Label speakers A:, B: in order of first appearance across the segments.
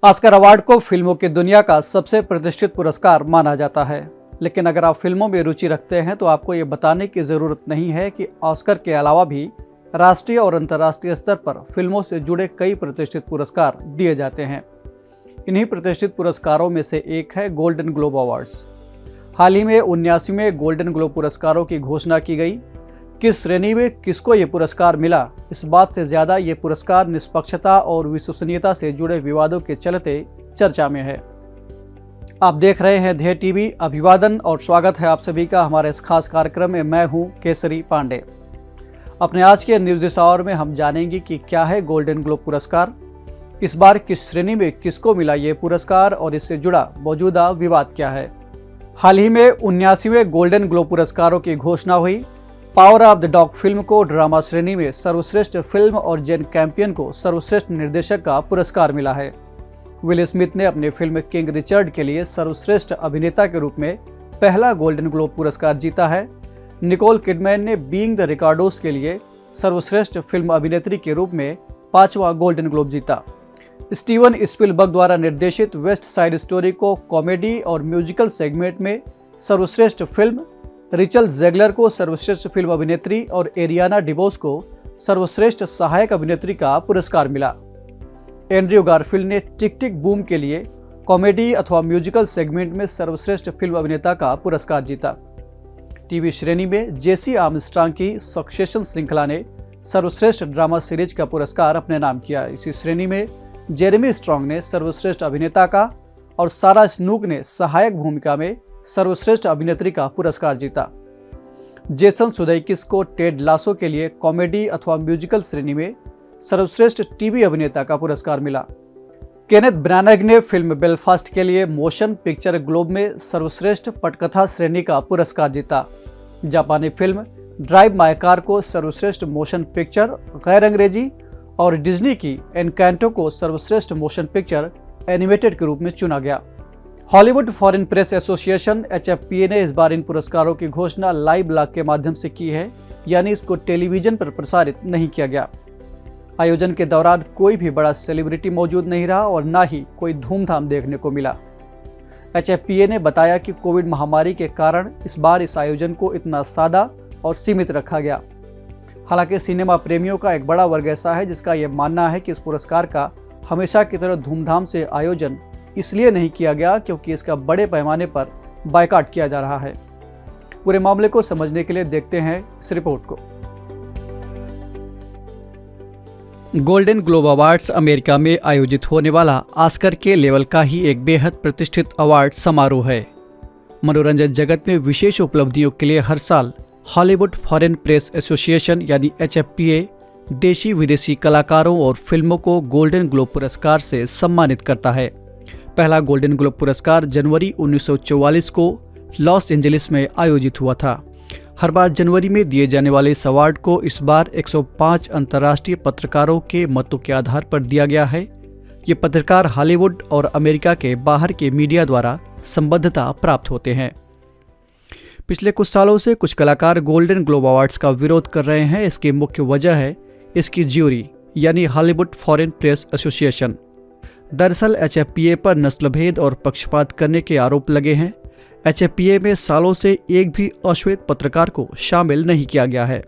A: Oscar award को फिल्मों की दुनिया का सबसे प्रतिष्ठित पुरस्कार माना जाता है, लेकिन अगर आप फिल्मों में रुचि रखते हैं तो आपको ये बताने की ज़रूरत नहीं है कि ऑस्कर के अलावा भी राष्ट्रीय और अंतर्राष्ट्रीय स्तर पर फिल्मों से जुड़े कई प्रतिष्ठित पुरस्कार दिए जाते हैं। इन्हीं प्रतिष्ठित पुरस्कारों में से एक है गोल्डन ग्लोब अवार्ड्स। हाल ही में 79वें गोल्डन ग्लोब पुरस्कारों की घोषणा की गई। किस श्रेणी में किसको ये पुरस्कार मिला, इस बात से ज़्यादा ये पुरस्कार निष्पक्षता और विश्वसनीयता से जुड़े विवादों के चलते चर्चा में है। आप देख रहे हैं ध्येय टीवी। अभिवादन और स्वागत है आप सभी का हमारे इस खास कार्यक्रम में। मैं हूं केसरी पांडे। अपने आज के न्यूज़ दिस आवर में हम जानेंगे कि क्या है गोल्डन ग्लोब पुरस्कार, इस बार किस श्रेणी में किसको मिला ये पुरस्कार और इससे जुड़ा मौजूदा विवाद क्या है। हाल ही में 79वें गोल्डन ग्लोब पुरस्कारों की घोषणा हुई। Power of the dog film को ड्रामा श्रेणी में सर्वश्रेष्ठ फिल्म और जेन कैंपियन को सर्वश्रेष्ठ निर्देशक का पुरस्कार मिला है। विल स्मिथ ने अपनी फिल्म किंग रिचर्ड के लिए सर्वश्रेष्ठ अभिनेता के रूप में पहला गोल्डन ग्लोब पुरस्कार जीता है। निकोल किडमैन ने बीइंग द रिकार्डोस के लिए सर्वश्रेष्ठ फिल्म अभिनेत्री के रूप में 5वां गोल्डन ग्लोब जीता। स्टीवन स्पिलबर्ग द्वारा निर्देशित वेस्ट साइड स्टोरी को कॉमेडी और म्यूजिकल सेगमेंट में सर्वश्रेष्ठ फिल्म, रिचल जेगलर को सर्वश्रेष्ठ फिल्म अभिनेत्री और एरियाना डिबोस को सर्वश्रेष्ठ सहायक अभिनेत्री का पुरस्कार मिला। एंड्रयू गारफील्ड ने टिक टिक बूम के लिए कॉमेडी अथवा म्यूजिकल सेगमेंट में सर्वश्रेष्ठ फिल्म अभिनेता का पुरस्कार जीता। टीवी श्रेणी में जेसी आर्मस्ट्रांग की सक्सेशन श्रृंखला ने सर्वश्रेष्ठ ड्रामा सीरीज का पुरस्कार अपने नाम किया। इसी श्रेणी में जेरेमी स्ट्रॉन्ग ने सर्वश्रेष्ठ अभिनेता का और सारा स्नूक ने सहायक भूमिका में सर्वश्रेष्ठ अभिनेत्री का पुरस्कार जीता। जेसन सुदेकिस को टेड लासो के लिए कॉमेडी अथवा म्यूजिकल श्रेणी में सर्वश्रेष्ठ टीवी अभिनेता का पुरस्कार मिला। केनेथ ब्रानग ने फिल्म बेलफास्ट के लिए मोशन पिक्चर ग्लोब में सर्वश्रेष्ठ पटकथा श्रेणी का पुरस्कार जीता। जापानी फिल्म ड्राइव माय कार को सर्वश्रेष्ठ मोशन पिक्चर गैर अंग्रेजी और डिज्नी की एनकैंटो को सर्वश्रेष्ठ मोशन पिक्चर एनिमेटेड के रूप में चुना गया। Hollywood foreign press association HFPA ने इस बार इन पुरस्कारों की घोषणा लाइव ब्लॉग के माध्यम से की है, यानी इसको टेलीविजन पर प्रसारित नहीं किया गया। आयोजन के दौरान कोई भी बड़ा सेलिब्रिटी मौजूद नहीं रहा और न ही कोई धूमधाम देखने को मिला। HFPA ने बताया कि कोविड महामारी के कारण इस बार इस आयोजन को इतना सादा और सीमित रखा गया। हालांकि सिनेमा प्रेमियों का एक बड़ा वर्ग ऐसा है जिसका यह मानना है कि इस पुरस्कार का हमेशा की तरह धूमधाम से आयोजन इसलिए नहीं किया गया क्योंकि इसका बड़े पैमाने पर बायकॉट किया जा रहा है। पूरे मामले को समझने के लिए देखते हैं इस रिपोर्ट को। गोल्डन ग्लोब अवार्ड्स अमेरिका में आयोजित होने वाला ऑस्कर के लेवल का ही एक बेहद प्रतिष्ठित अवार्ड समारोह है। मनोरंजन जगत में विशेष उपलब्धियों के लिए हर साल हॉलीवुड फॉरेन प्रेस एसोसिएशन यानी HFPA देशी विदेशी कलाकारों और फिल्मों को गोल्डन ग्लोब पुरस्कार से सम्मानित करता है। पहला गोल्डन ग्लोब पुरस्कार जनवरी 1944 को लॉस एंजलिस में आयोजित हुआ था। हर बार जनवरी में दिए जाने वाले इस अवार्ड को इस बार 105 अंतर्राष्ट्रीय पत्रकारों के मतों के आधार पर दिया गया है। ये पत्रकार हॉलीवुड और अमेरिका के बाहर के मीडिया द्वारा संबद्धता प्राप्त होते हैं। पिछले कुछ सालों से कुछ कलाकार गोल्डन ग्लोब अवार्ड्स का विरोध कर रहे हैं। इसकी मुख्य वजह है इसकी ज्यूरी यानी हॉलीवुड फॉरेन प्रेस एसोसिएशन। दरअसल HFPA पर नस्लभेद और पक्षपात करने के आरोप लगे हैं। HFPA में सालों से एक भी अश्वेत पत्रकार को शामिल नहीं किया गया है।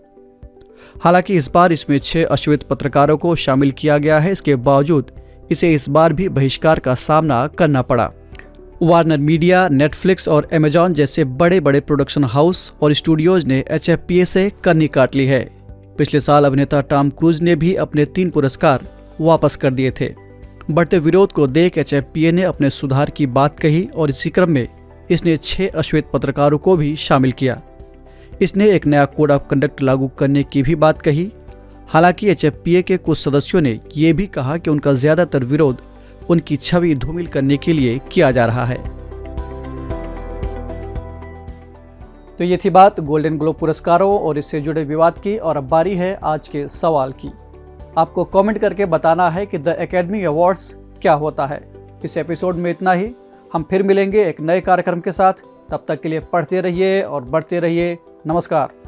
A: हालांकि इस बार इसमें 6 अश्वेत पत्रकारों को शामिल किया गया है। इसके बावजूद इसे इस बार भी बहिष्कार का सामना करना पड़ा। वार्नर मीडिया, नेटफ्लिक्स और अमेजॉन जैसे बड़े बड़े प्रोडक्शन हाउस और स्टूडियोज ने HFPA से कन्नी काट ली है। पिछले साल अभिनेता टॉम क्रूज ने भी अपने 3 पुरस्कार वापस कर दिए थे। बढ़ते विरोध को देख HFPA ने अपने सुधार की बात कही और इसी क्रम में इसने 6 अश्वेत पत्रकारों को भी शामिल किया। इसने एक नया कोड ऑफ कंडक्ट लागू करने की भी बात कही। हालांकि HFPA के कुछ सदस्यों ने यह भी कहा कि उनका ज्यादातर विरोध उनकी छवि धूमिल करने के लिए किया जा रहा है। तो ये थी बात गोल्डन ग्लोब पुरस्कारों और इससे जुड़े विवाद की। और अब बारी है आज के सवाल की। आपको कमेंट करके बताना है कि द एकेडमी अवार्ड्स क्या होता है। इस एपिसोड में इतना ही। हम फिर मिलेंगे एक नए कार्यक्रम के साथ। तब तक के लिए पढ़ते रहिए और बढ़ते रहिए। नमस्कार।